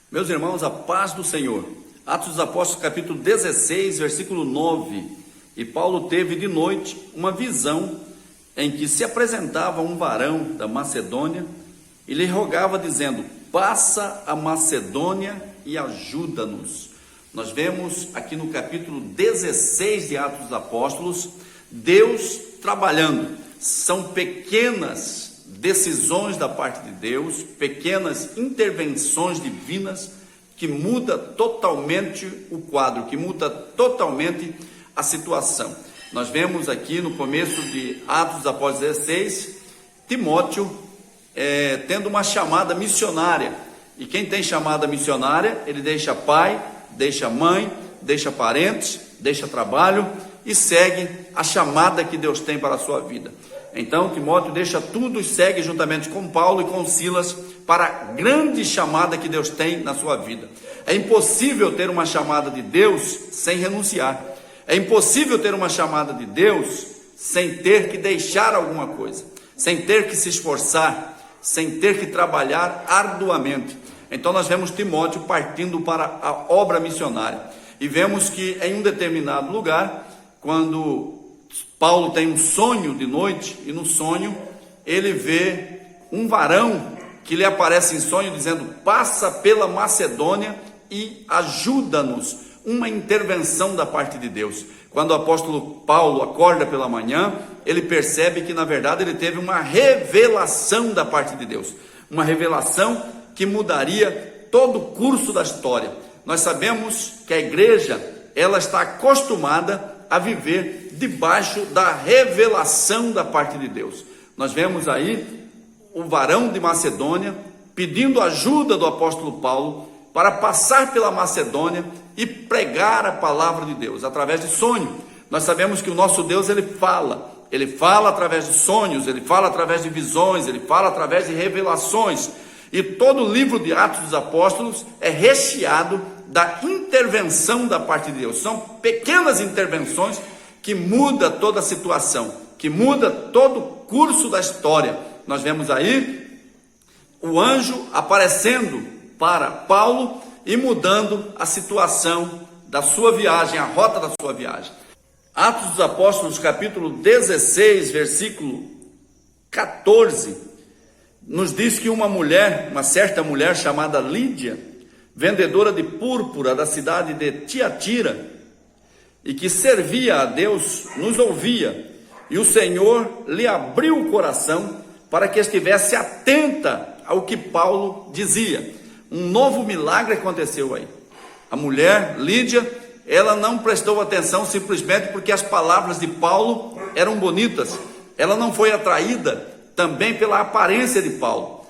Meus irmãos, a paz do Senhor. Atos dos Apóstolos, capítulo 16, versículo 9. E Paulo teve de noite uma visão em que se apresentava um varão da Macedônia e lhe rogava, dizendo: passa a Macedônia e ajuda-nos. Nós vemos aqui no capítulo 16 de Atos dos Apóstolos, Deus trabalhando. São pequenas decisões da parte de Deus, pequenas intervenções divinas que muda totalmente o quadro, que muda totalmente a situação. Nós vemos aqui no começo de Atos após 16, Timóteo tendo uma chamada missionária. E quem tem chamada missionária, ele deixa pai, deixa mãe, deixa parentes, deixa trabalho e segue a chamada que Deus tem para a sua vida. Então Timóteo deixa tudo e segue juntamente com Paulo e com Silas para a grande chamada que Deus tem na sua vida. É impossível ter uma chamada de Deus sem renunciar. É impossível ter uma chamada de Deus sem ter que deixar alguma coisa, sem ter que se esforçar, sem ter que trabalhar arduamente. Então nós vemos Timóteo partindo para a obra missionária. E vemos que em um determinado lugar, quando Paulo tem um sonho de noite, e no sonho ele vê um varão que lhe aparece em sonho dizendo: passa pela Macedônia e ajuda-nos. Uma intervenção da parte de Deus. Quando o apóstolo Paulo acorda pela manhã, ele percebe que na verdade ele teve uma revelação da parte de Deus, uma revelação que mudaria todo o curso da história. Nós sabemos que a igreja, ela está acostumada a viver debaixo da revelação da parte de Deus. Nós vemos aí o varão de Macedônia pedindo ajuda do apóstolo Paulo para passar pela Macedônia e pregar a palavra de Deus através de sonho. Nós sabemos que o nosso Deus, ele fala através de sonhos, ele fala através de visões, ele fala através de revelações. E todo o livro de Atos dos Apóstolos é recheado da intervenção da parte de Deus. São pequenas intervenções que muda toda a situação, que muda todo o curso da história. Nós vemos aí o anjo aparecendo para Paulo e mudando a situação da sua viagem, a rota da sua viagem. Atos dos Apóstolos, capítulo 16, versículo 14, nos diz que uma certa mulher chamada Lídia, vendedora de púrpura da cidade de Tiatira, e que servia a Deus, nos ouvia, e o Senhor lhe abriu o coração para que estivesse atenta ao que Paulo dizia. Um novo milagre aconteceu aí. A mulher Lídia, ela não prestou atenção simplesmente porque as palavras de Paulo eram bonitas. Ela não foi atraída também pela aparência de Paulo,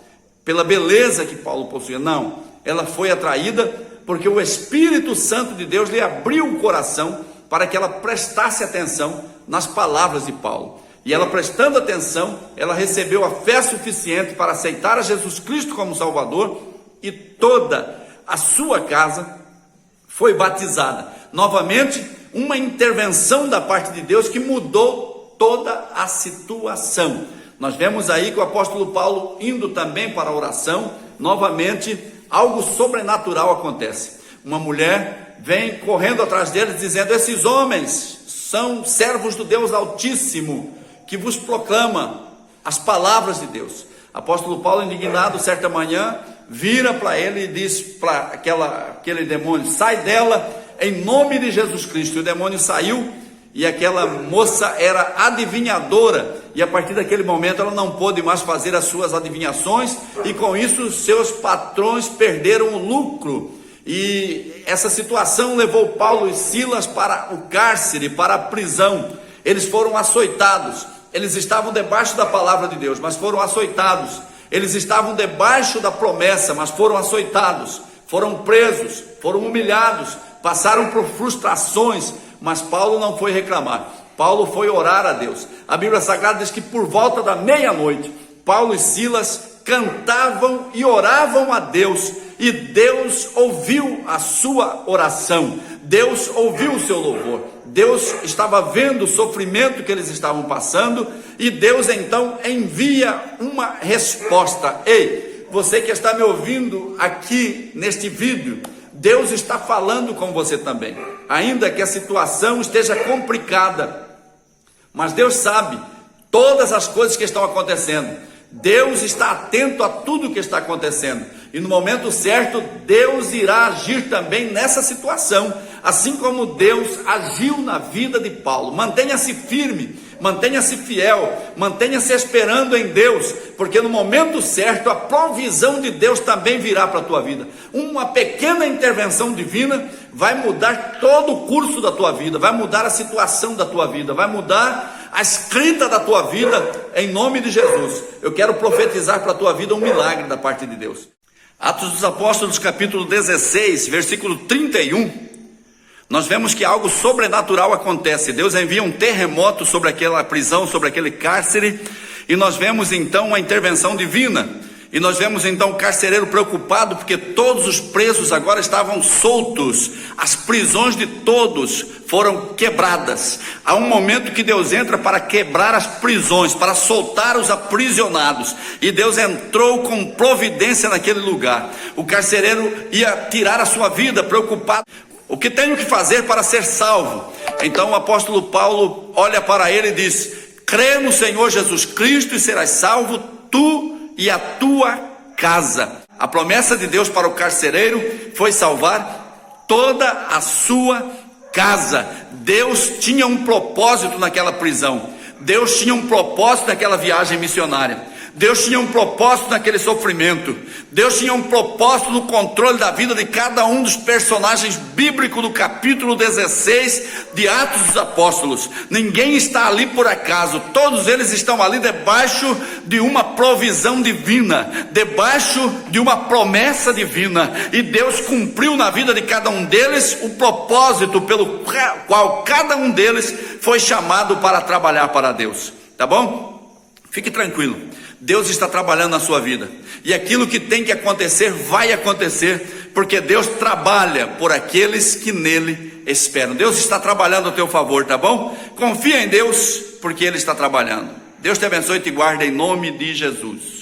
pela beleza que Paulo possuía. Não, ela foi atraída porque o Espírito Santo de Deus lhe abriu o coração para que ela prestasse atenção nas palavras de Paulo. E ela, prestando atenção, ela recebeu a fé suficiente para aceitar a Jesus Cristo como Salvador, e toda a sua casa foi batizada. Novamente, uma intervenção da parte de Deus que mudou toda a situação. Nós vemos aí que o apóstolo Paulo indo também para a oração, novamente algo sobrenatural acontece. Uma mulher vem correndo atrás deles dizendo: esses homens são servos do Deus Altíssimo, que vos proclama as palavras de Deus. Apóstolo Paulo, indignado, certa manhã, vira para ele e diz para aquele demônio: sai dela em nome de Jesus Cristo. E o demônio saiu, e aquela moça era adivinhadora, e a partir daquele momento ela não pôde mais fazer as suas adivinhações, e com isso seus patrões perderam o lucro. E essa situação levou Paulo e Silas para o cárcere, para a prisão. Eles foram açoitados. Eles estavam debaixo da palavra de Deus, mas foram açoitados. Eles estavam debaixo da promessa, mas foram açoitados, foram presos, foram humilhados, passaram por frustrações, mas Paulo não foi reclamar. Paulo foi orar a Deus. A Bíblia Sagrada diz que por volta da meia-noite, Paulo e Silas cantavam e oravam a Deus, e Deus ouviu a sua oração, Deus ouviu o seu louvor. Deus estava vendo o sofrimento que eles estavam passando, e Deus então envia uma resposta. Ei, você que está me ouvindo aqui neste vídeo, Deus está falando com você também, ainda que a situação esteja complicada, mas Deus sabe todas as coisas que estão acontecendo. Deus está atento a tudo que está acontecendo, e no momento certo Deus irá agir também nessa situação, assim como Deus agiu na vida de Paulo. Mantenha-se firme, mantenha-se fiel, mantenha-se esperando em Deus, porque no momento certo a provisão de Deus também virá para a tua vida. Uma pequena intervenção divina vai mudar todo o curso da tua vida, vai mudar a situação da tua vida, vai mudar a escrita da tua vida, em nome de Jesus. Eu quero profetizar para a tua vida um milagre da parte de Deus. Atos dos Apóstolos, capítulo 16, versículo 31, nós vemos que algo sobrenatural acontece. Deus envia um terremoto sobre aquela prisão, sobre aquele cárcere, e nós vemos então a intervenção divina. E nós vemos então o carcereiro preocupado, porque todos os presos agora estavam soltos, as prisões de todos foram quebradas. Há um momento que Deus entra para quebrar as prisões, para soltar os aprisionados, e Deus entrou com providência naquele lugar. O carcereiro ia tirar a sua vida, preocupado: o que tenho que fazer para ser salvo? Então o apóstolo Paulo olha para ele e diz: crê no Senhor Jesus Cristo e serás salvo, tu e a tua casa. A promessa de Deus para o carcereiro foi salvar toda a sua casa. Deus tinha um propósito naquela prisão, Deus tinha um propósito naquela viagem missionária, Deus tinha um propósito naquele sofrimento, Deus tinha um propósito no controle da vida de cada um dos personagens bíblicos do capítulo 16 de Atos dos Apóstolos. Ninguém está ali por acaso, todos eles estão ali debaixo de uma provisão divina, debaixo de uma promessa divina, e Deus cumpriu na vida de cada um deles o propósito pelo qual cada um deles foi chamado para trabalhar para Deus. Tá bom? Fique tranquilo, Deus está trabalhando na sua vida, e aquilo que tem que acontecer vai acontecer, porque Deus trabalha por aqueles que nele esperam. Deus está trabalhando a teu favor, tá bom? Confia em Deus, porque Ele está trabalhando. Deus te abençoe e te guarde em nome de Jesus.